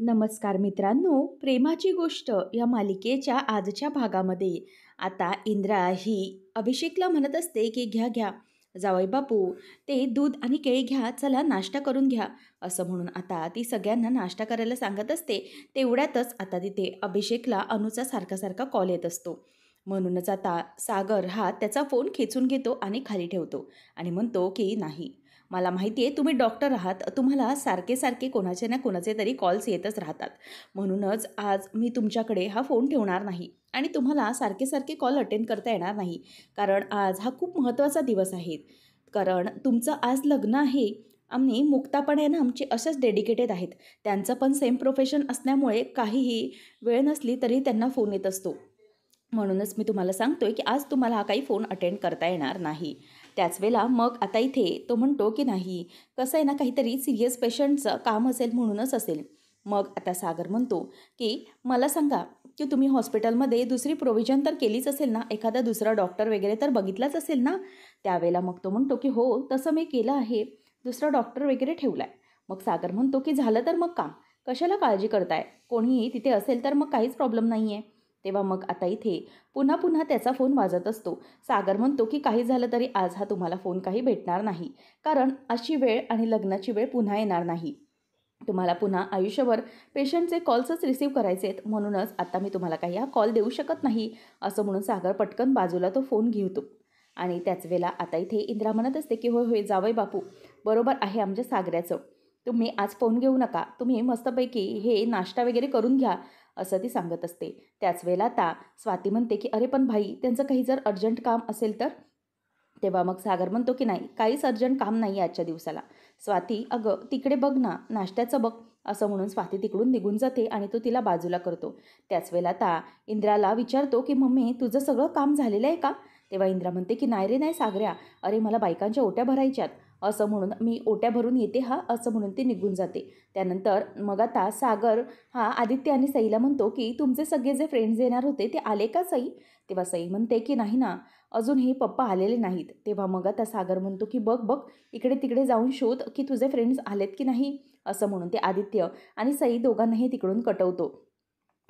नमस्कार मित्रांनो, प्रेमाची गोष्ट या मालिकेच्या आजच्या भागामध्ये आता इंद्रा ही अभिषेकला म्हणत असते की घ्या घ्या जावई बापू, ते दूध आणि केळी घ्या, चला नाश्ता करून घ्या असं म्हणून आता ती सगळ्यांना नाश्ता करायला सांगत असते. तेवढ्यातच आता तिथे अभिषेकला अनुचा सारखा सारखा कॉल येत असतो. म्हणूनच आता सागर हा त्याचा फोन खेचून घेतो आणि खाली ठेवतो आणि म्हणतो की नाही, मला माहिती आहे तुम्ही डॉक्टर आहात, तुम्हाला सारखे सारखे कोणाचे ना कोणाचे तरी कॉल्स येतच राहतात. म्हणूनच आज मी तुमच्याकडे हा फोन ठेवणार नाही आणि तुम्हाला सारखे सारखे कॉल अटेंड करता येणार नाही. कारण आज हा खूप महत्त्वाचा दिवस आहे. कारण तुमचं आज लग्न आहे आणि मुक्ता पण आहे ना, आमचे असेच डेडिकेटेड आहेत. त्यांचं पण सेम प्रोफेशन असल्यामुळे काहीही वेळ नसली तरी त्यांना फोन येत असतो. म्हणूनच मी तुम्हाला सांगतोय की आज तुम्हाला हा काही फोन अटेंड करता येणार नाही. त्याच वेळेला मग आता इथे तो म्हणतो की नाही, कसं आहे ना, काहीतरी सिरियस पेशंटचं काम असेल म्हणूनच असेल. मग आता सागर म्हणतो की मला सांगा की तुम्ही हॉस्पिटलमध्ये दुसरी प्रोव्हिजन तर केलीच असेल ना, एखादा दुसरा डॉक्टर वगैरे तर बघितलाच असेल ना. त्यावेळेला मग तो म्हणतो की हो, तसं मी केलं आहे, दुसरा डॉक्टर वगैरे ठेवला आहे. मग सागर म्हणतो की झालं तर मग का, कशाला काळजी करताय, कोणीही तिथे असेल तर मग काहीच प्रॉब्लेम नाही आहे. तेव्हा मग आता इथे पुन्हा पुन्हा त्याचा फोन वाजत असतो. सागर म्हणतो की काही झालं तरी आज हा तुम्हाला फोन काही भेटणार नाही. कारण अशी वेळ आणि लग्नाची वेळ पुन्हा येणार नाही. तुम्हाला पुन्हा आयुष्यभर पेशंटचे कॉल्सच रिसीव्ह करायचे आहेत. म्हणूनच आता मी तुम्हाला काही हा कॉल देऊ शकत नाही असं म्हणून सागर पटकन बाजूला तो फोन घेतो. आणि त्याच वेळेला आता इथे इंद्रा म्हणत असते की होय होय जावई बापू, बरोबर आहे आमच्या सागऱ्याचं. तुम्ही आज फोन घेऊ नका, तुम्ही मस्तपैकी हे नाश्ता वगैरे करून घ्या असं ती सांगत असते. त्याच वेळेला आता स्वाती म्हणते की अरे पण भाई, त्यांचं काही जर अर्जंट काम असेल तर. तेव्हा मग सागर म्हणतो की नाही, काहीच अर्जंट काम नाही आहे आजच्या दिवसाला. स्वाती, अगं तिकडे बघ ना, नाश्त्याचं बघ असं म्हणून स्वाती तिकडून निघून जाते आणि तो तिला बाजूला करतो. त्याच वेळेला आता इंद्राला विचारतो की मम्मी, तुझं सगळं काम झालेलं आहे का. तेव्हा इंद्रा म्हणते की नाही रे नाही सागऱ्या, अरे मला बायकांच्या ओट्या भरायच्यात असं म्हणून मी ओट्या भरून येते हा, असं म्हणून ती निघून जाते. त्यानंतर मग आता सागर हा आदित्य आणि सईला म्हणतो की तुमचे सगळे जे फ्रेंड्स येणार होते ते आले का सई. तेव्हा सई म्हणते की नाही ना, अजूनही पप्पा आलेले नाहीत. तेव्हा मग आता सागर म्हणतो की बघ बघ, इकडे तिकडे जाऊन शोध की तुझे फ्रेंड्स आलेत की नाही असं म्हणून ते आदित्य आणि सई दोघांनाही तिकडून कटवतो.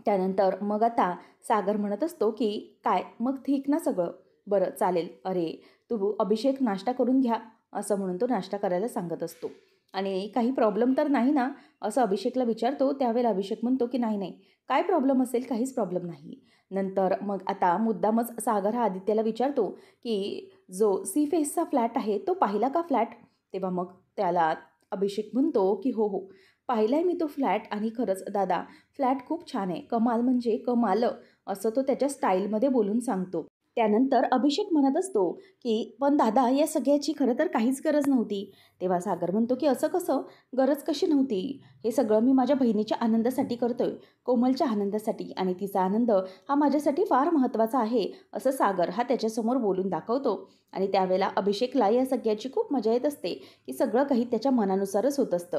त्यानंतर मग आता सागर म्हणत असतो की काय मग ठीक ना सगळं, बरं चालेल, अरे तू अभिषेक नाश्ता करून घ्या असं म्हणून तो नाश्ता करायला सांगत असतो. आणि काही प्रॉब्लेम तर नाही ना असं अभिषेकला विचारतो. त्यावेळेला अभिषेक म्हणतो की नाही नाही, काय प्रॉब्लेम असेल, काहीच प्रॉब्लेम नाही. नंतर मग आता मुद्दामच सागर हा आदित्याला विचारतो की जो सी फेसचा फ्लॅट आहे तो पाहिला का फ्लॅट. तेव्हा मग त्याला अभिषेक म्हणतो की हो हो, पाहिला आहे मी तो फ्लॅट आणि खरंच दादा, फ्लॅट खूप छान आहे, कमाल म्हणजे कमाल असं तो त्याच्या स्टाईलमध्ये बोलून सांगतो. त्यानंतर अभिषेक म्हणत असतो की पण दादा, या सगळ्याची खरं तर काहीच गरज नव्हती. तेव्हा सागर म्हणतो की असं कसं, गरज कशी नव्हती, हे सगळं मी माझ्या बहिणीच्या आनंदासाठी करतोय, कोमलच्या आनंदासाठी, आणि तिचा आनंद हा माझ्यासाठी फार महत्त्वाचा आहे असं सागर हा त्याच्यासमोर बोलून दाखवतो. आणि त्यावेळेला अभिषेकला या सगळ्याची खूप मजा येत असते की सगळं काही त्याच्या मनानुसारच होत असतं.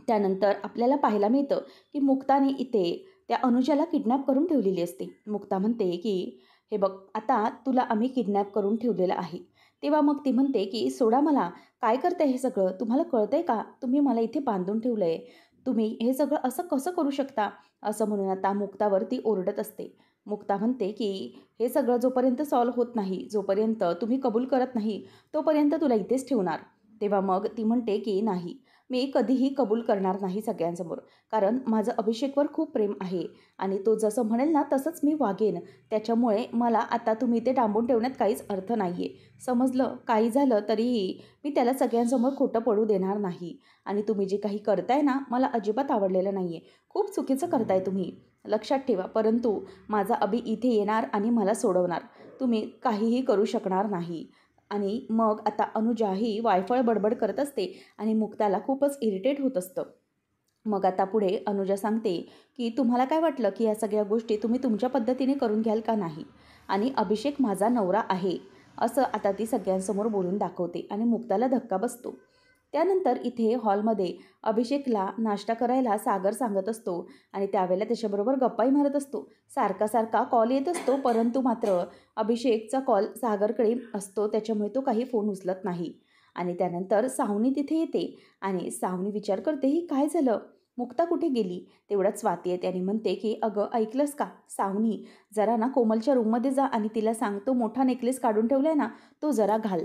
त्यानंतर आपल्याला पाहायला मिळतं की मुक्ताने इथे त्या अनुजाला किडनॅप करून ठेवलेली असते. मुक्ता म्हणते की हे बघ, आता तुला आम्ही किडनॅप करून ठेवलेलं आहे. तेव्हा मग ती म्हणते की सोडा मला, काय करताय हे सगळं, तुम्हाला कळतंय का, तुम्ही मला इथे बांधून ठेवलं आहे, तुम्ही हे सगळं असं कसं करू शकता असं म्हणून आता मुक्तावर ती ओरडत असते. मुक्ता म्हणते की हे सगळं जोपर्यंत सॉल्व्ह होत नाही, जोपर्यंत तुम्ही कबूल करत नाही, तोपर्यंत तुला इथेच ठेवणार. तेव्हा मग ती म्हणते की नाही, मी कधीही कबूल करणार नाही सगळ्यांसमोर, कारण माझं अभिषेकवर खूप प्रेम आहे आणि तो जसं म्हणेल ना तसंच मी वागेन. त्याच्यामुळे मला आता तुम्ही ते डांबून ठेवण्यात काहीच अर्थ नाही आहे. समजलं, काही झालं तरीही मी त्याला सगळ्यांसमोर खोटं पडू देणार नाही. आणि तुम्ही जे काही करताय ना, मला अजिबात आवडलेलं नाही आहे, खूप चुकीचं करताय तुम्ही, लक्षात ठेवा. परंतु माझा अभि इथे येणार आणि मला सोडवणार, तुम्ही काहीही करू शकणार नाही. आणि मग आता अनुजा ही वायफळ बडबड करत असते आणि मुक्ताला खूपच इरिटेट होत असतं. मग आता पुढे अनुजा सांगते की तुम्हाला काय वाटलं की या सगळ्या गोष्टी तुम्ही तुमच्या पद्धतीने करून घ्याल का नाही, आणि अभिषेक माझा नवरा आहे असं आता ती सगळ्यांसमोर बोलून दाखवते आणि मुक्ताला धक्का बसतो. त्यानंतर इथे हॉलमध्ये अभिषेकला नाश्ता करायला सागर सांगत असतो आणि त्यावेळेला त्याच्याबरोबर गप्पाही मारत असतो. सारखा सारखा कॉल येत असतो, परंतु मात्र अभिषेकचा कॉल सागरकडे असतो, त्याच्यामुळे तो काही फोन उचलत नाही. आणि त्यानंतर सावनी तिथे येते आणि सावनी विचार करते ही काय झालं, मुक्ता कुठे गेली? तेवढ्यात स्वाती येते आणि म्हणते की अगं ऐकलंस का सावनी, जरा ना कोमलच्या रूममध्ये जा आणि तिला सांग तो मोठा नेकलेस काढून ठेवलाय ना तो जरा घाल.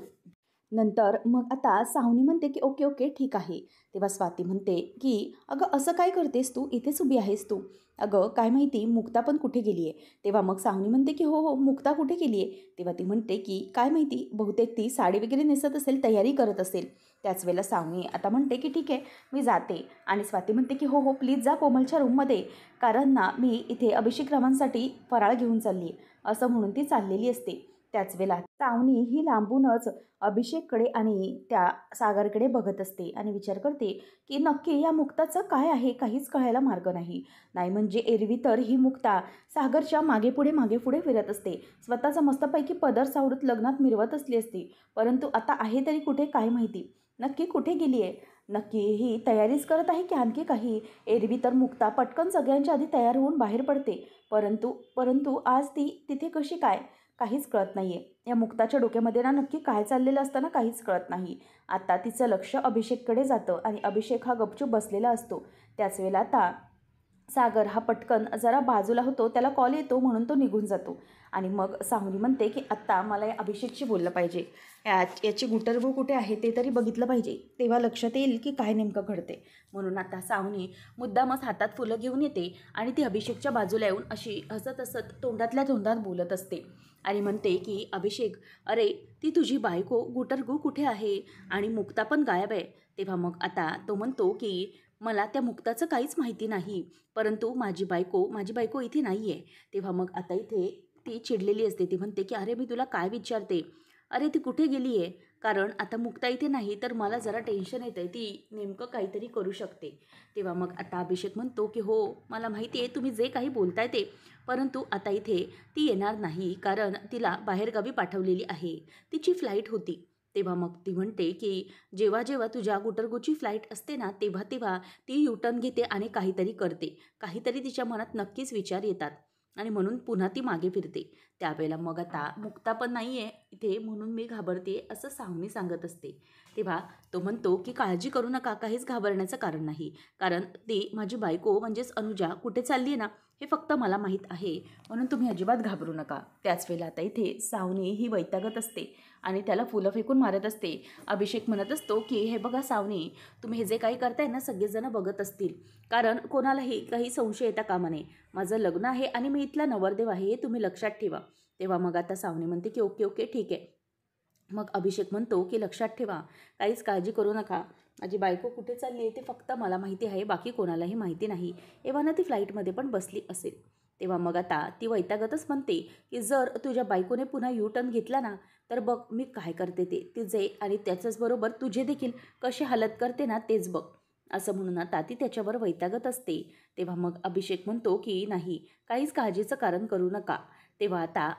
नंतर मग आता सावनी म्हणते की ओके ओके ठीक आहे. तेव्हा स्वाती म्हणते की अगं असं काय करतेस तू, इथेच उभी आहेस तू. अगं काय माहिती मुक्ता पण कुठे गेली आहे. तेव्हा मग सावनी म्हणते की हो हो मुक्ता कुठे गेली आहे. तेव्हा ती म्हणते की काय माहिती बहुतेक ती साडी वगैरे नेसत असेल, तयारी करत असेल. त्याच वेळेला सावनी आता म्हणते की ठीक आहे मी जाते. आणि स्वाती म्हणते की हो हो प्लीज जा कोमलच्या रूममध्ये, कारण ना मी इथे अभिषेक रावांसाठी फराळ घेऊन चालली आहे, असं म्हणून ती चाललेली असते. त्याच वेळेला सावनी ही लांबूनच अभिषेककडे आणि त्या सागरकडे बघत असते आणि विचार करते की नक्की या मुक्ताचं काय आहे, काहीच कळायला मार्ग नाही. नाही म्हणजे एरवी तर ही मुक्ता सागरच्या मागे पुढे फिरत असते, स्वतःचा मस्तपैकी पदर सावरत लग्नात मिरवत असली असती. परंतु आता आहे तरी कुठे काय माहिती, नक्की कुठे गेली आहे. नक्की ही तयारीच करत आहे की आणखी काही. एरवी तर मुक्ता पटकन सगळ्यांच्या आधी तयार होऊन बाहेर पडते, परंतु परंतु आज ती तिथे कशी काय, काहीच कळत नाही आहे. या मुक्ताच्या डोक्यामध्ये ना नक्की काय चाललेलं असतं ना काहीच कळत नाही. आता तिचं लक्ष अभिषेककडे जातं आणि अभिषेक हा गपचूप बसलेला असतो. त्याच वेळेला आता सागर हा पटकन जरा बाजूला होतो, त्याला कॉल येतो म्हणून तो निघून जातो. आणि मग सावनी म्हणते की आत्ता मला या अभिषेकशी बोललं पाहिजे, याची गुटरगू कुठे आहे ते तरी बघितलं पाहिजे, तेव्हा लक्षात येईल की काय नेमकं घडते. म्हणून आता सावनी मुद्दामच हातात फुलं घेऊन येते आणि ती अभिषेकच्या बाजूला येऊन अशी हसत हसत तोंडातल्या तोंडात बोलत असते आणि म्हणते की अभिषेक, अरे ती तुझी बायको गुटरगू कुठे आहे आणि मुक्ता पण गायब आहे. तेव्हा मग आता तो म्हणतो की मला त्या मुक्ताचं काहीच माहिती नाही, परंतु माझी बायको इथे नाही आहे. तेव्हा मग आता इथे ती चिडलेली असते. ती म्हणते की अरे मी तुला काय विचारते, अरे ती कुठे गेली आहे, कारण आता मुक्ता इथे नाही तर मला जरा टेन्शन येतं आहे, ती नेमकं काहीतरी करू शकते. तेव्हा मग आता अभिषेक म्हणतो की हो मला माहिती आहे तुम्ही जे काही बोलताय ते, परंतु आता इथे ती येणार नाही, कारण तिला बाहेरगावी पाठवलेली आहे, तिची फ्लाईट होती. तेव्हा मग ती म्हणते की जेव्हा जेव्हा तुझ्या गुटरगूची फ्लाईट असते ना तेव्हा तेव्हा ती युटर्न घेते आणि काहीतरी करते, काहीतरी तिच्या मनात नक्कीच विचार येतात आणि म्हणून पुन्हा ती मागे फिरते. त्यावेळेला मग आता मुक्ता पण नाही आहे इथे म्हणून मी घाबरते असं सावनी सांगत असते. तेव्हा तो म्हणतो की काळजी करू नका, काहीच घाबरण्याचं कारण नाही, कारण ती माझी बायको म्हणजेच अनुजा कुठे चालली आहे ना हे फक्त मला माहीत आहे, म्हणून तुम्ही अजिबात घाबरू नका. त्याच वेळेला आता इथे सावनी ही वैतागत असते आणि त्याला फुलं फेकून मारत असते. अभिषेक म्हणत असतो की हे बघा सावनी, तुम्ही हे जे काही करताय ना सगळेजण बघत असतील, कारण कोणालाही काही संशय येता कामा नये. माझं लग्न आहे आणि मी इथला नवरदेव आहे हे तुम्ही लक्षात ठेवा. तेव्हा मग आता सावनी म्हणते की ओके ओके ठीक आहे. मग अभिषेक म्हणतो की लक्षात ठेवा, काहीच काळजी करू नका, माझी बायको कुठे चालली आहे ते फक्त मला माहिती आहे, बाकी कोणालाही माहिती नाही. एव्हाना ती फ्लाईटमध्ये पण बसली असेल. तेव्हा मग आता ती वैतागतच म्हणते की जर तुझ्या बायकोने पुन्हा यू टर्न घेतला ना तर बघ मी काय करते ते, तिचे आणि त्याच्याच बरोबर तुझे देखील कसे हालत करते ना तेच बघ, असं म्हणून आता ती त्याच्यावर वैतागत असते. तेव्हा मग अभिषेक म्हणतो की नाही, काहीच काळजीचं कारण करू नका. तेव्हा आता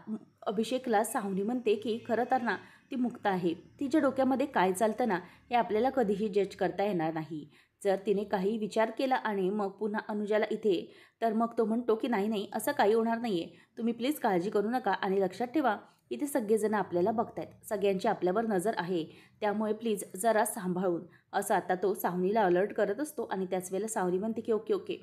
अभिषेकला सावनी म्हणते की खरं तर ना ती मुक्ता आहे, तिच्या डोक्यामध्ये काय चालतं ना हे आपल्याला कधीही जज करता येणार नाही. जर तिने काही विचार केला आणि मग पुन्हा अनुजाला इथे, तर मग तो म्हणतो की नाही नाही असं काही होणार नाही आहे, तुम्ही प्लीज काळजी करू नका आणि लक्षात ठेवा इथे सगळेजण आपल्याला बघतायत, सगळ्यांची आपल्यावर नजर आहे, त्यामुळे प्लीज जरा सांभाळून, असं आता तो सावनीला अलर्ट करत असतो. आणि त्याच वेळेला सावनी म्हणते की ओके ओके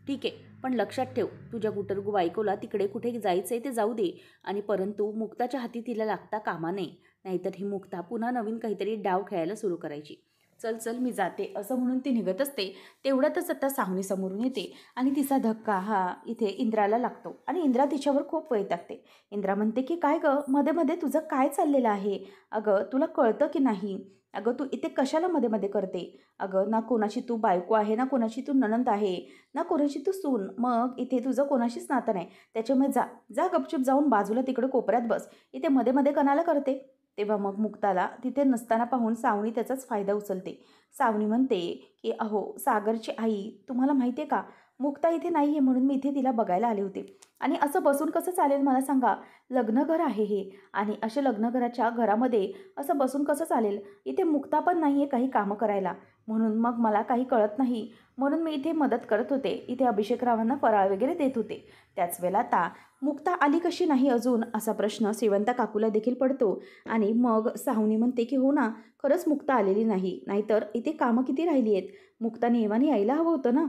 ठीक आहे, पण लक्षात ठेव तुझ्या गुटरगू बायकोला तिकडे कुठे जायचं आहे ते जाऊ दे, आणि परंतु मुक्ताच्या हाती तिला लागता कामा नये, नाहीतर ही मुक्ता पुन्हा नवीन काहीतरी डाव खेळायला सुरू करायची. चल चल मी जाते असं म्हणून ती निघत असते. तेवढ्यातच आता सावनी समोरून येते आणि तिचा धक्का हा इथे इंद्राला लागतो आणि इंद्रा तिच्यावर खूप वैतागते. इंद्रा म्हणते की काय गं, मध्ये मध्ये तुझं काय चाललेलं आहे, अगं तुला कळतं की नाही, अगं तू इथे कशाला मध्ये मध्ये करते, अगं ना कोणाची तू बायको आहे, ना कोणाची तू नणंद आहे, ना कोणाची तू सून, मग इथे तुझं कोणाशीच नातं नाही, त्याच्यामुळे जा जा गपचूप जाऊन बाजूला तिकडे कोपऱ्यात बस, इथे मध्ये मध्ये कणाला करते. तेव्हा मग मुक्ताला तिथे नसताना पाहून सावनी त्याचाच फायदा उचलते. सावनी म्हणते की अहो सागरची आई, तुम्हाला माहिती आहे का मुक्ता इथे नाही आहे, म्हणून मी इथे तिला बघायला आले होते, आणि असं बसून कसं चालेल मला सांगा, लग्नघर आहे हे, आणि असे लग्नघराच्या घरामध्ये असं बसून कसं चालेल, इथे मुक्ता पण नाही आहे काही कामं करायला, म्हणून मग मला काही कळत नाही, म्हणून मी इथे मदत करत होते, इथे अभिषेकरावांना फराळ वगैरे देत होते. त्याच वेळेला आता मुक्ता आली कशी नाही अजून असा प्रश्न श्रीवंता काकूला देखील पडतो. आणि मग सावनी म्हणते की हो ना, खरंच मुक्ता आलेली नाही, नाहीतर इथे कामं किती राहिली आहेत, मुक्ताने एव्हाने यायला हवं होतं ना.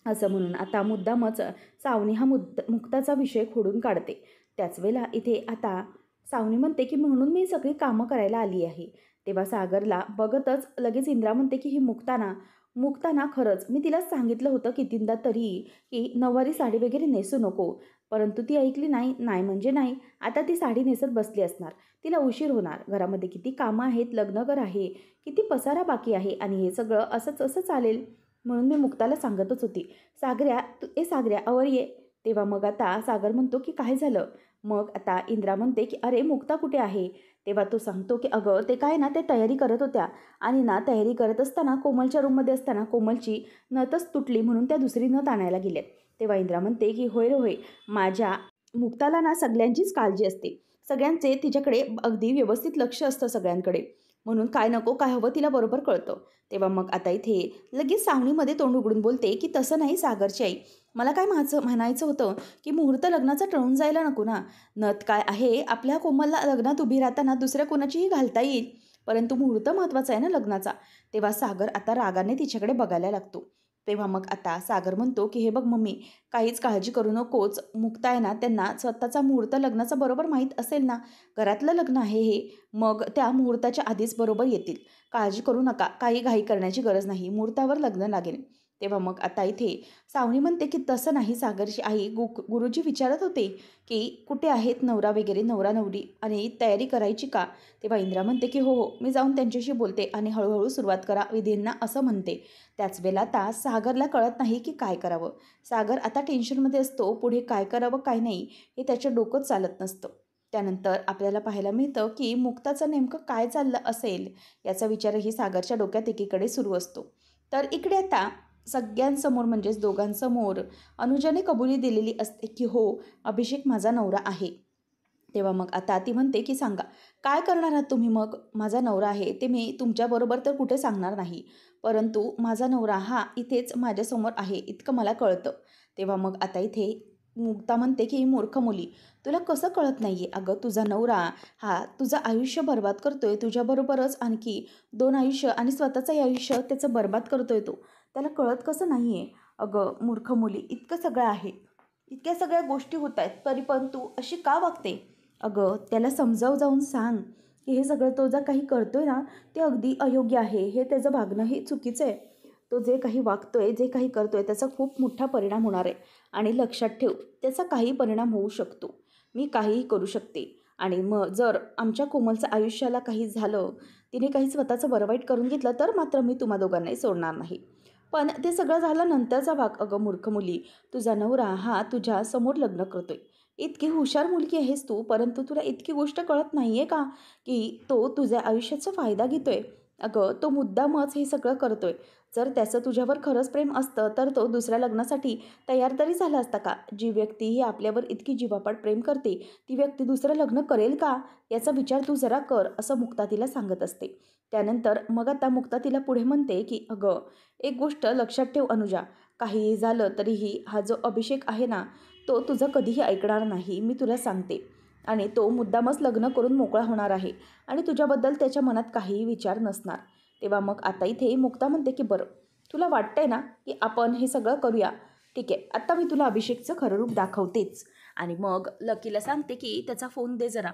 असं म्हणून आता मुद्दामच सावनी हा मुक्ताचा विषय खोडून काढते. त्याच वेळेला इथे आता सावनी म्हणते, की म्हणून मी सगळी कामं करायला आली आहे. तेव्हा सागरला बघतच लगेच इंद्रा म्हणते, की ही मुक्ता ना खरंच मी तिला सांगितलं होतं कितींदा तरी, की नऊवारी साडी वगैरे नेसू नको. परंतु ती ऐकली नाही. नाही म्हणजे नाही. आता ती साडी नेसत बसली असणार. तिला उशीर होणार. घरामध्ये किती कामं आहेत, लग्नकर आहे, किती पसारा बाकी आहे आणि हे सगळं असंच असं चालेल. म्हणून मी मुक्ताला सांगतच होती. सागऱ्या अवर ये. तेव्हा मग आता सागर म्हणतो, की काय झालं? मग आता इंद्रा म्हणते, की अरे मुक्ता कुठे आहे? तेव्हा तो सांगतो, की अगं ते काय ना ते तयारी करत होत्या आणि ना तयारी करत असताना कोमलच्या रूममध्ये असताना कोमलची नथच तुटली म्हणून त्या दुसरी नथ आणायला गेल्यात. तेव्हा इंद्रा म्हणते, की होय रे होय. माझ्या मुक्ताला ना सगळ्यांचीच काळजी असते. सगळ्यांचे तिच्याकडे अगदी व्यवस्थित लक्ष असतं सगळ्यांकडे. म्हणून काय नको काय हवं तिला बरोबर कळतं. तेव्हा मग आता इथे लगेच सावनीमध्ये तोंड उघडून बोलते, की तसं नाही सागरची आई. मला काय म्हणायचं होतं, की मुहूर्त लग्नाचा टळून जायला नको ना. नथ काय आहे आपल्या कोमलला लग्नात उभी राहताना दुसऱ्या कोणाचीही घालता येईल. परंतु मुहूर्त महत्त्वाचा आहे ना लग्नाचा. तेव्हा सागर आता रागाने तिच्याकडे बघायला लागतो. तेव्हा मग आता सागर म्हणतो, की हे बघ मम्मी, काहीच काळजी करू नकोच. मुक्ता आहे ना त्यांना स्वतःचा मुहूर्त लग्नाचा बरोबर माहीत असेल ना. घरातलं लग्न आहे हे. मग त्या मुहूर्ताच्या आधीच बरोबर येतील. काळजी करू नका. काही घाई करण्याची गरज नाही. मुहूर्तावर लग्न लागेल. तेव्हा मग आता इथे सावनी म्हणते, की तसं नाही सागरची आई. गुरुजी विचारत होते, की कुठे आहेत नवरा वगैरे, नवरा-नवरी आणि तयारी करायची का? तेव्हा इंद्रा म्हणते, की हो, हो. मी जाऊन त्यांच्याशी बोलते आणि हळूहळू सुरुवात करा विधींना असं म्हणते. त्याच वेळेला आता सागरला कळत नाही, की काय करावं. सागर आता टेन्शनमध्ये असतो. पुढे काय करावं काय नाही हे त्याच्या डोकंच चालत नसतं. त्यानंतर आपल्याला पाहायला मिळतं, की मुक्ताचं नेमकं काय चाललं असेल याचा विचारही सागरच्या डोक्यात एकीकडे सुरू असतो. तर इकडे आता सगळ्यांसमोर म्हणजेच दोघांसमोर अनुजाने कबुली दिलेली असते, की हो अभिषेक माझा नवरा आहे. तेव्हा मग आता ती म्हणते, की सांगा काय करणार आहात तुम्ही मग? माझा नवरा आहे ते मी तुमच्याबरोबर तर कुठे सांगणार नाही. परंतु माझा नवरा हा इथेच माझ्यासमोर आहे इतकं मला कळतं. तेव्हा मग आता इथे मुक्ता म्हणते, की मूर्ख मुली, तुला कसं कळत नाही आहे? अगं तुझा नवरा हा तुझं आयुष्य बरबाद करतोय. तुझ्याबरोबरच आणखी 2 आयुष्य आणि स्वतःचंही आयुष्य त्याचं बरबाद करतोय तो. त्याला कळत कसं नाही आहे? अगं मूर्ख मुली, इतकं सगळं आहे. इतक्या सगळ्या गोष्टी होत आहेत, तरी पण तू अशी का वागते? अगं त्याला समजावून जाऊन सांग, की हे सगळं तो जे काही करतोय ना, ते अगदी अयोग्य आहे. हे त्याचं वागणं हे चुकीचं आहे. तो जे काही वागतोय, जे काही करतोय त्याचा खूप मोठा परिणाम होणार आहे. आणि लक्षात ठेव, त्याचा काही परिणाम होऊ शकतो. मी काहीही करू शकते. आणि मग जर आमच्या कोमलचं आयुष्याला काही झालं, तिने काही स्वतःचं बरं-वाईट करून घेतलं, तर मात्र मी तुम्हा दोघांनाही सोडणार नाही. पण ते सगळं झालं नंतरचा भाग. अगं मूर्ख मुली, तुझा नवरा हा तुझ्या समोर लग्न करतोय. इतकी हुशार मुलगी आहेस तू, परंतु तुला इतकी गोष्ट कळत नाही आहे का, की तो तुझ्या आयुष्याचा फायदा घेतोय? अगं तो मुद्दामच हे सगळं करतोय. जर त्याचं तुझ्यावर खरंच प्रेम असतं, तर तो दुसऱ्या लग्नासाठी तयार तरी झाला असता का? जी व्यक्ती ही आपल्यावर इतकी जीवापाड प्रेम करते, ती व्यक्ती दुसरं लग्न करेल का? याचा विचार तू जरा कर, असं मुक्ता तिला सांगत असते. त्यानंतर मग आता मुक्ता तिला पुढे म्हणते, की अगं एक गोष्ट लक्षात ठेव अनुजा, काहीही झालं तरीही हा जो अभिषेक आहे ना, तो तुझं कधीही ऐकणार नाही, मी तुला सांगते. आणि तो मुद्दामच लग्न करून मोकळा होणार आहे आणि तुझ्याबद्दल त्याच्या मनात काहीही विचार नसणार. तेव्हा मग आता इथे मुक्ता म्हणते, की बरं तुला वाटतंय ना, की आपण हे सगळं करूया. ठीक आहे, आत्ता मी तुला अभिषेकचं खरं रूप दाखवतेच. आणि मग लकीला सांगते, की त्याचा फोन दे जरा.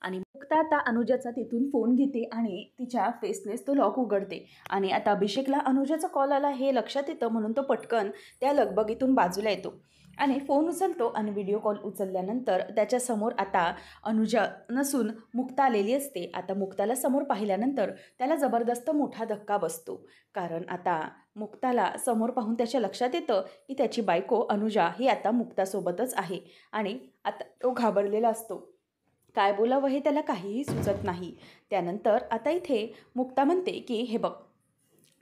आणि मुक्ता आता अनुजाचा तिथून फोन घेते आणि तिच्या फेसनेस तो लॉक उघडते. आणि आता अभिषेकला अनुजाचा कॉल आला हे लक्षात येतं, म्हणून तो पटकन त्या लगबगीतून बाजूला येतो आणि फोन उचलतो. आणि व्हिडिओ कॉल उचलल्यानंतर त्याच्यासमोर आता अनुजा नसून मुक्ता आलेली असते. आता मुक्ताला समोर पाहिल्यानंतर त्याला जबरदस्त मोठा धक्का बसतो. कारण आता मुक्ताला समोर पाहून त्याच्या लक्षात येतं, की त्याची बायको अनुजा ही आता मुक्तासोबतच आहे. आणि आता तो घाबरलेला असतो. काय बोलावं हे त्याला काहीही सुचत नाही. त्यानंतर आता इथे मुक्ता म्हणते, की हे बघ,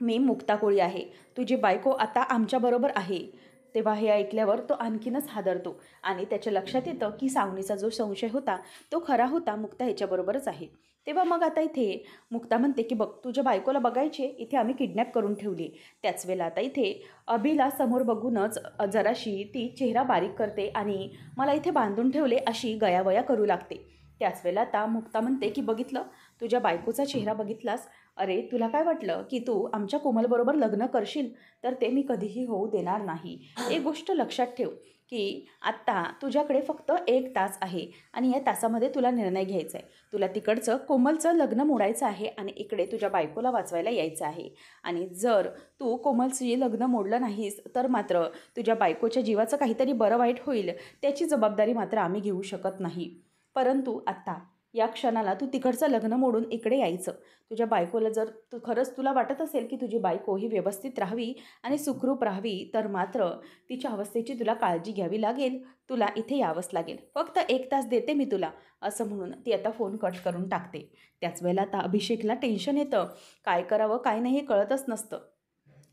मी मुक्ता कोळी आहे. तुझी बायको आता आमच्याबरोबर आहे. तेव्हा हे ऐकल्यावर तो आणखीनच हादरतो आणि त्याच्या लक्षात येतं, की सावनीचा जो संशय होता तो खरा होता. मुक्ता ह्याच्याबरोबरच आहे. तेव्हा मग आता इथे मुक्ता म्हणते, की बघ तुझ्या बायकोला बघायचे, इथे आम्ही किडनॅप करून ठेवली. त्याच वेळेला आता इथे अभिला समोर बघूनच जराशी ती चेहरा बारीक करते आणि मला इथे बांधून ठेवले अशी गयावया करू लागते. त्याच वेळेला आता मुक्ता म्हणते, की बघितलं तुझ्या बायकोचा चेहरा बघितलास? अरे तुला काय वाटलं की तू आमच्या कोमलबरोबर लग्न करशील? तर ते मी कधीही होऊ देणार नाही. एक गोष्ट लक्षात ठेव की आत्ता तुझ्याकडे फक्त 1 तास आहे आणि या तासामध्ये तुला निर्णय घ्यायचा आहे. तुला तिकडचं कोमलचं लग्न मोडायचं आहे आणि इकडे तुझ्या बायकोला वाचवायला यायचं आहे. आणि जर तू कोमलची लग्न मोडलं नाहीस तर मात्र तुझ्या बायकोच्या जीवाचं काहीतरी बरं वाईट होईल, त्याची जबाबदारी मात्र आम्ही घेऊ शकत नाही. परंतु आत्ता या क्षणाला तू तिकडचं लग्न मोडून इकडे यायचं. तुझ्या बायकोला जर खरंच तुला वाटत असेल की तुझी बायको ही व्यवस्थित राहावी आणि सुखरूप राहावी, तर मात्र तिच्या अवस्थेची तुला काळजी घ्यावी लागेल. तुला इथे यावंच लागेल. फक्त 1 तास देते मी तुला, असं म्हणून ती आता फोन कट करून टाकते. त्याच वेळेला आता अभिषेकला टेन्शन येतं. काय करावं काय नाही हे कळतच नसतं.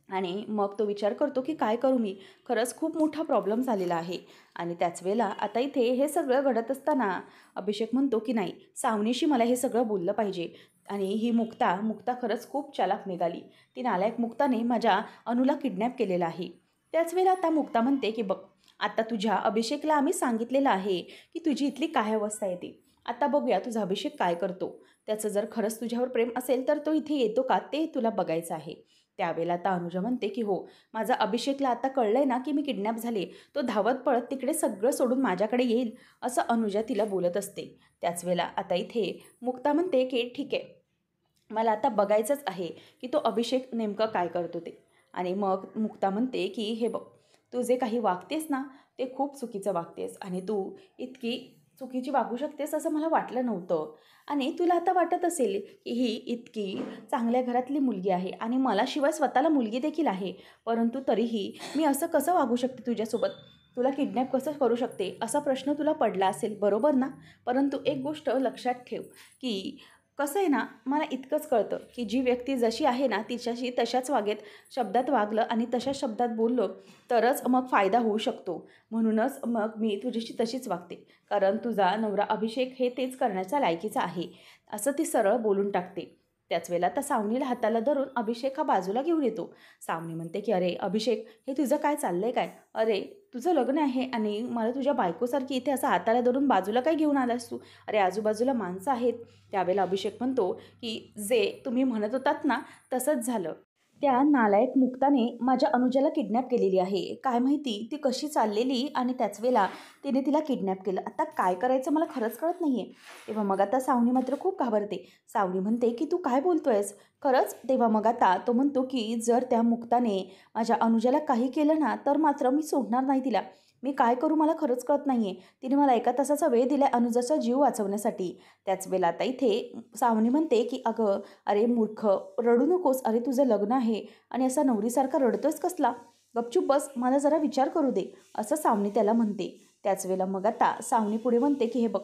आणि मग तो विचार करतो की काय करू मी? खरंच खूप मोठा प्रॉब्लेम झालेला आहे. आणि त्याच वेळेला आता इथे हे सगळं घडत असताना अभिषेक म्हणतो की नाही, सावनीशी मला हे सगळं बोललं पाहिजे. आणि ही मुक्ता खरंच खूप चालाक निघाली. ती नालायक मुक्ताने माझ्या अनुला किडनॅप केलेलं आहे. त्याच वेळेला आता मुक्ता म्हणते की बघ, आता तुझ्या अभिषेकला आम्ही सांगितलेलं आहे की तुझी इथली काय अवस्था येते. आता बघूया तुझा अभिषेक काय करतो. त्याचं जर खरंच तुझ्यावर प्रेम असेल तर तो इथे येतो का ते तुला बघायचं आहे. त्यावेळेला आता अनुजा म्हणते की हो, माझा अभिषेकला आता कळलंय ना की मी किडनॅप झाले, तो धावत पळत तिकडे सगळं सोडून माझ्याकडे येईल, असं अनुजा तिला बोलत असते. त्याच वेळेला आता इथे मुक्ता म्हणते की ठीक आहे, मला आता बघायचंच आहे की तो अभिषेक नेमकं काय करतो ते. आणि मग मुक्ता म्हणते की हे बघ, तू जे काही वागतेस ना ते खूप चुकीचं वागतेस आणि तू इतकी चुकीची वागू शकतेस असं मला वाटलं नव्हतं. आणि तुला आता वाटत असेल की ही इतकी चांगल्या घरातली मुलगी आहे आणि मला शिवाय स्वतःला मुलगी देखील आहे, परंतु तरीही मी असं कसं वागू शकते तुझ्यासोबत? तुला किडनॅप कसं करू शकते असा प्रश्न तुला पडला असेल, बरोबर ना? परंतु एक गोष्ट लक्षात ठेव की कसं आहे ना, मला इतकंच कळतं की जी व्यक्ती जशी आहे ना तिच्याशी तशाच वागेत, शब्दात वागलं आणि तशाच शब्दात बोललो तरच मग फायदा होऊ शकतो. म्हणूनच मग मी तुझ्याशी तशीच वागते, कारण तुझा नवरा अभिषेक हे तेच करण्याच्या लायकीचा आहे, असं ती सरळ बोलून टाकते. त्याच वेळेला आता सावनीला हाताला धरून अभिषेक हा बाजूला घेऊन येतो. सावनी म्हणते की अरे अभिषेक, हे तुझं काय चाललंय काय? अरे तुझं लग्न आहे आणि मला तुझ्या बायकोसारखी इथे असं हाताला धरून बाजूला काय घेऊन आलास तू? अरे आजूबाजूला माणसं आहेत. त्यावेळेला अभिषेक म्हणतो की जे तुम्ही म्हणत होतात ना तसंच झालं. त्या नालायक मुक्ताने माझ्या अनुजाला किडनॅप केलेली आहे. काय माहिती ती कशी चाललेली आणि त्याच वेळेला तिने तिला किडनॅप केलं. आता काय करायचं मला खरंच कळत नाही आहे. तेव्हा मग आता सावनी मात्र खूप घाबरते. सावनी म्हणते की तू काय बोलतोयस खरंच? तेव्हा मग आता तो म्हणतो की जर त्या मुक्ताने माझ्या अनुजाला काही केलं ना तर मात्र मी सोडणार नाही तिला. मी काय करू मला खरंच कळत नाही आहे. तिने मला 1 तासाचा वेळ दिला आहे अनुजाचा जीव वाचवण्यासाठी. त्याच वेळेला आता इथे सावनी म्हणते की अगं अरे मूर्ख, रडू नकोस. अरे तुझं लग्न आहे आणि असा नवरीसारखा रडतोयस कसला? गपचूप बस, मला जरा विचार करू दे, असं सावनी त्याला म्हणते. त्याच वेळेला मग आता सावनी पुढे म्हणते की हे बघ,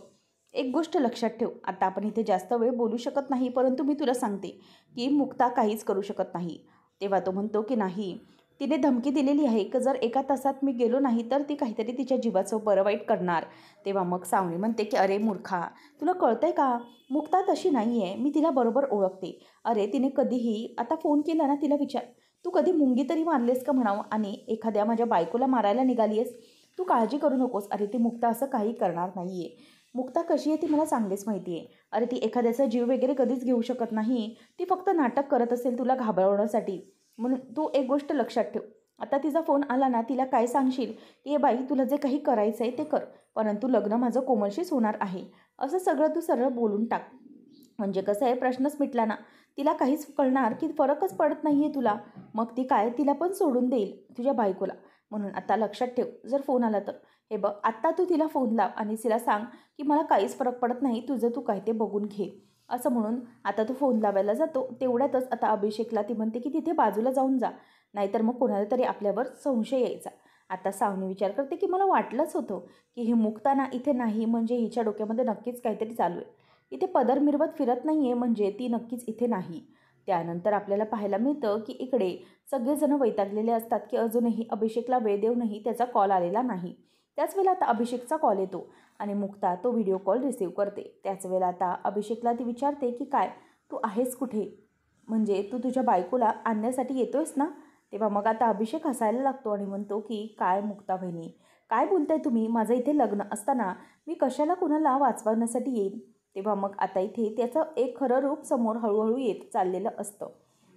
एक गोष्ट लक्षात ठेव, आता आपण इथे जास्त वेळ बोलू शकत नाही, परंतु मी तुला सांगते की मुक्ता काहीच करू शकत नाही. तेव्हा तो म्हणतो की नाही, तिने धमकी दिलेली आहे की जर 1 तासात मी गेलो नाही तर ती काहीतरी तिच्या जीवाचं बरं वाईट करणार. तेव्हा मग सावनी म्हणते की अरे मूर्खा, तुला कळतंय का? मुक्ता तशी नाही आहे, मी तिला बरोबर ओळखते. अरे तिने कधीही आता फोन केला ना तिला विचार, तू कधी मुंगी तरी मारलेस का म्हणावं आणि एखाद्या माझ्या बायकोला मारायला निघाली आहेस? तू काळजी करू नकोस. अरे ती मुक्ता असं काही करणार नाही आहे. मुक्ता कशी आहे ती मला चांगलीच माहिती आहे. अरे ती एखाद्याचा जीव वगैरे कधीच घेऊ शकत नाही. ती फक्त नाटक करत असेल तुला घाबरवण्यासाठी. म्हणून तू एक गोष्ट लक्षात ठेव, आता तिचा फोन आला ना तिला काय सांगशील की ए बाई, तुला जे काही करायचं आहे ते कर, परंतु लग्न माझं कोमलशीच होणार आहे, असं सगळं तू सरळ बोलून टाक. म्हणजे कसं आहे, प्रश्नच मिटला ना. तिला काहीच कळणार की फरकच पडत नाही आहे तुला. मग ती काय तिला पण सोडून देईल तुझ्या बायकोला. म्हणून आता लक्षात ठेव, जर फोन आला तर हे बघ, आत्ता तू तिला फोन लाव आणि तिला सांग की मला काहीच फरक पडत नाही, तुझं तू काय ते बघून घे, असं म्हणून आता तो फोन लावायला जातो. तेवढ्यातच आता अभिषेकला ती म्हणते की तिथे बाजूला जाऊन जा, नाहीतर मग कोणाला तरी आपल्यावर संशय यायचा. आता सावनी विचार करते की मला वाटलंच होतं की ही मुक्ताना इथे नाही, म्हणजे हिच्या डोक्यामध्ये नक्कीच काहीतरी चालू आहे. इथे पदर मिरवत फिरत नाही आहे, म्हणजे ती नक्कीच इथे नाही. त्यानंतर आपल्याला पाहायला मिळतं की इकडे सगळेजण वैतागलेले असतात की अजूनही अभिषेकला वेळ देऊनही त्याचा कॉल आलेला नाही. त्याच वेळेला आता अभिषेकचा कॉल येतो आणि मुक्ता तो व्हिडिओ कॉल रिसीव्ह करते. त्याच वेळेला आता अभिषेकला ती विचारते की काय तू आहेस कुठे? म्हणजे तू तुझ्या बायकोला आणण्यासाठी येतोयस ना? तेव्हा मग आता अभिषेक हसायला लागतो आणि म्हणतो की काय मुक्ता बहिणी, काय बोलताय तुम्ही? माझं इथे लग्न असताना मी कशाला कुणाला वाचवण्यासाठी येईन? तेव्हा मग आता इथे त्याचं एक खरं रूप समोर हळूहळू येत चाललेलं असतं.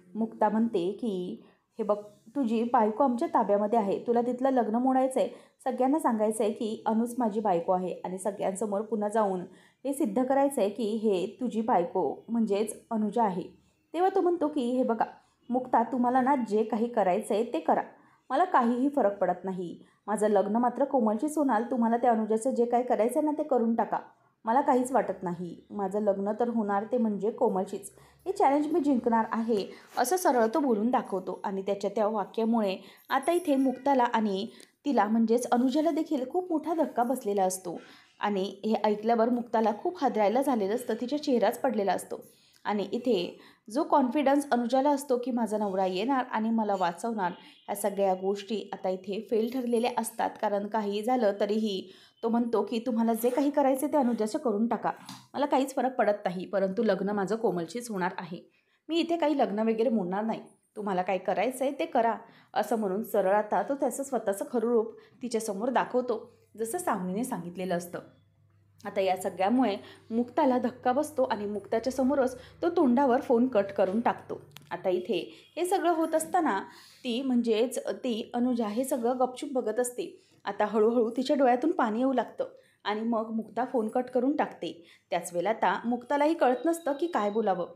मुक्ता म्हणते की हे बघ, तुझी बायको आमच्या ताब्यामध्ये आहे, तुला तिथलं लग्न मोडायचं आहे, सगळ्यांना सांगायचं आहे की अनुच माझी बायको आहे आणि सगळ्यांसमोर पुन्हा जाऊन हे सिद्ध करायचं आहे की हे तुझी बायको म्हणजेच अनुजा आहे. तेव्हा तो म्हणतो की हे बघा मुक्ता, तुम्हाला ना जे काही करायचं आहे ते करा, मला काहीही फरक पडत नाही. माझं लग्न मात्र कोमलशीच होणार, तुम्हाला त्या अनुजाचं जे काही करायचं आहे ना ते करून टाका, मला काहीच वाटत नाही. माझं लग्न तर होणार ते म्हणजे कोमलशीच, हे चॅलेंज मी जिंकणार आहे, असं सरळ तो बोलून दाखवतो. आणि त्याच्या त्या वाक्यामुळे आता इथे मुक्ताला आणि तिला म्हणजेच अनुजाला देखील खूप मोठा धक्का बसलेला असतो. आणि हे ऐकल्यावर मुक्ताला खूप हादरायला झालेलं असतं, तिच्या चेहराच पडलेला असतो. आणि इथे जो कॉन्फिडन्स अनुजाला असतो की माझा नवरा येणार आणि मला वाचवणार, ह्या सगळ्या गोष्टी आता इथे फेल ठरलेल्या असतात. कारण काही झालं तरीही तो म्हणतो की तुम्हाला जे काही करायचे ते अनुजाचं करून टाका, मला काहीच फरक पडत नाही, परंतु लग्न माझं कोमलशीच होणार आहे, मी इथे काही लग्न वगैरे मोडणार नाही, तुम्हाला काय करायचं आहे ते करा, असं म्हणून सरळ आता तो त्याचं स्वतःचं खरं रूप तिच्यासमोर दाखवतो, जसं सावनीने सांगितलेलं असतं. आता या सगळ्यामुळे मुक्ताला धक्का बसतो आणि मुक्ताच्या समोरच तो तोंडावर फोन कट करून टाकतो. आता इथे हे सगळं होत असताना ती अनुजा हे सगळं गपचूप बघत असते. आता हळूहळू तिच्या डोळ्यातून पाणी येऊ लागतं आणि मग मुक्ता फोन कट करून टाकते. त्याच वेळेला आता मुक्तालाही कळत नसतं की काय बोलावं.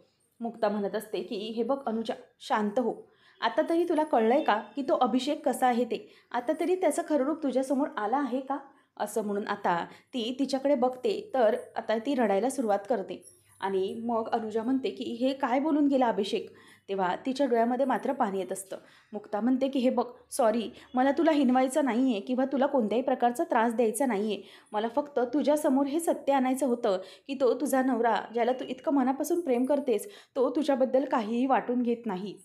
मुक्ता म्हणत असते की हे बघ अनुजा, शांत हो, आता तरी तुला कळलंय का की तो अभिषेक कसा आहे ते, आता तरी त्याचं खरं रूप तुझ्यासमोर आलं आहे का, असं म्हणून आता ती तिच्याकडे बघते. तर आता ती रडायला सुरुवात करते आणि मग अनुजा म्हणते की हे काय बोलून गेला अभिषेक. तेव्हा तिच्या डोळ्यामध्ये मात्र पाणी येत असतं. मुक्ता म्हणते की हे बघ, सॉरी, मला तुला हिनवायचं नाही आहे किंवा तुला कोणत्याही प्रकारचा त्रास द्यायचा नाही आहे, मला फक्त तुझ्यासमोर हे सत्य आणायचं होतं की तो तुझा नवरा, ज्याला तू इतकं मनापासून प्रेम करतेस, तो तुझ्याबद्दल काहीही वाटून घेत नाही,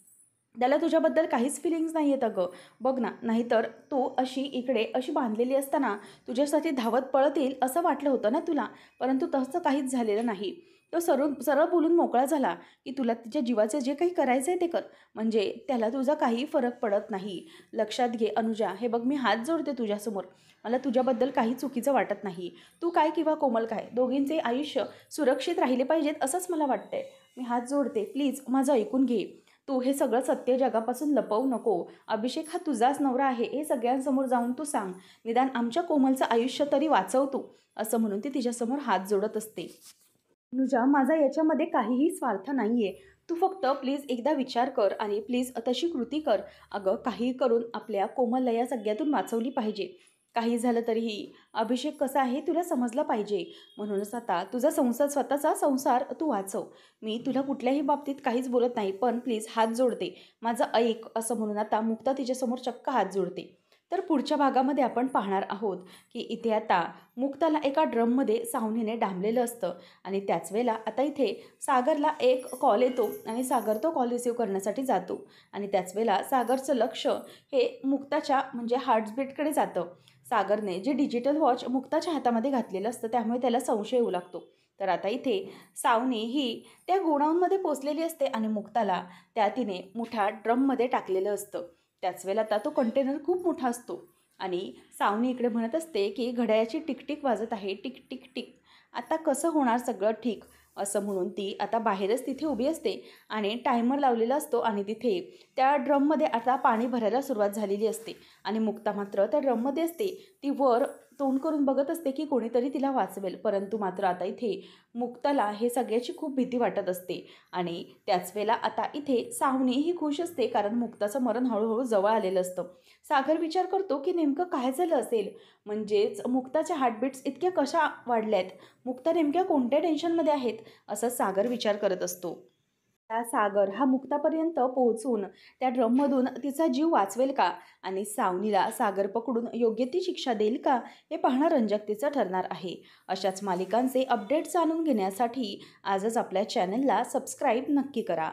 त्याला तुझ्याबद्दल काहीच फिलिंग्स नाही आहेत अगं, बघ ना. नाहीतर तू अशी इकडे अशी बांधलेली असताना तुझ्यासाठी धावत पळत येईल असं वाटलं होतं ना तुला, परंतु तसं काहीच झालेलं नाही. तो सरळ सरळ बोलून मोकळा झाला की तुला तिच्या जीवाचं जे काही करायचं आहे ते कर, म्हणजे त्याला तुझा काही फरक पडत नाही. लक्षात घे अनुजा, हे बघ मी हात जोडते तुझ्यासमोर, मला तुझ्याबद्दल काही चुकीचं वाटत नाही. तू काय किंवा कोमल काय, दोघींचे आयुष्य सुरक्षित राहिले पाहिजेत असंच मला वाटतंय. मी हात जोडते, प्लीज माझं ऐकून घे. तू हे सगळं सत्य जगापासून लपवू नको. अभिषेक हा तुझाच नवरा आहे हे सगळ्यांसमोर जाऊन तू सांग, निदान आमच्या कोमलचं आयुष्य तरी वाचव तू, असं म्हणून ती तिच्यासमोर हात जोडत असते. अनुजा, माझा याच्यामध्ये काहीही स्वार्थ नाही आहे, तू फक्त प्लीज एकदा विचार कर आणि प्लीज तशी कृती कर. अगं काही करून आपल्या कोमलला या सगळ्यातून वाचवली पाहिजे. काही झालं तरीही अभिषेक कसा आहे तुला समजलं पाहिजे, म्हणूनच आता तुझा स्वतःचा संसार तू वाचव. मी तुला कुठल्याही बाबतीत काहीच बोलत नाही, पण प्लीज हात जोडते, माझं ऐक, असं म्हणून आता मुक्ता तिच्यासमोर चक्क हात जोडते. तर पुढच्या भागामध्ये आपण पाहणार आहोत की इथे आता मुक्ताला एका ड्रममध्ये सावनीने डांबलेलं असतं आणि त्याच वेळेला आता इथे सागरला एक कॉल येतो आणि सागर तो कॉल रिसीव करण्यासाठी जातो. आणि त्याच वेळेला सागरचं लक्ष हे मुक्ताच्या हार्टबीटकडे जातं. सागरने जे डिजिटल वॉच मुक्ताच्या हातामध्ये घातलेलं असतं त्यामुळे त्याला संशय येऊ लागतो. तर आता इथे सावनी ही त्या गोडाऊनमध्ये पोचलेली असते आणि मुक्ताला तिने मोठ्या ड्रममध्ये टाकलेलं असतं. त्याच वेळेला आता तो कंटेनर खूप मोठा असतो आणि सावनी इकडे म्हणत असते की घड्याळाची टिकटिक वाजत आहे, टिक टिक टिक, आता कसं होणार सगळं ठीक, असं म्हणून ती आता बाहेरच तिथे उभी असते आणि टायमर लावलेला असतो. आणि तिथे त्या ड्रममध्ये आता पाणी भरायला सुरुवात झालेली असते आणि मुक्ता मात्र त्या ड्रममध्ये असते. ती वर तोंड करून बघत असते की कोणीतरी तिला वाचवेल, परंतु मात्र आता इथे मुक्ताला हे सगळ्याची खूप भीती वाटत असते. आणि त्याच वेळेला आता इथे सावनी ही खुश असते कारण मुक्ताचं मरण हळूहळू जवळ आलेलं असतं. सागर विचार करतो की नेमकं काय झालं असेल, म्हणजेच मुक्ताच्या हार्टबीट्स इतक्या कशा वाढल्यात, मुक्ता नेमक्या कोणत्या टेन्शनमध्ये आहेत, असं सागर विचार करत असतो. त्या सागर हा मुक्तापर्यंत पोहोचून त्या ड्रममधून तिचा जीव वाचवेल का आणि सावनीला सागर पकडून योग्य ती शिक्षा देईल का, हे पाहणं रंजकतेचं ठरणार आहे. अशाच मालिकांचे अपडेट्स जाणून घेण्यासाठी आजच आपल्या चॅनलला सबस्क्राईब नक्की करा.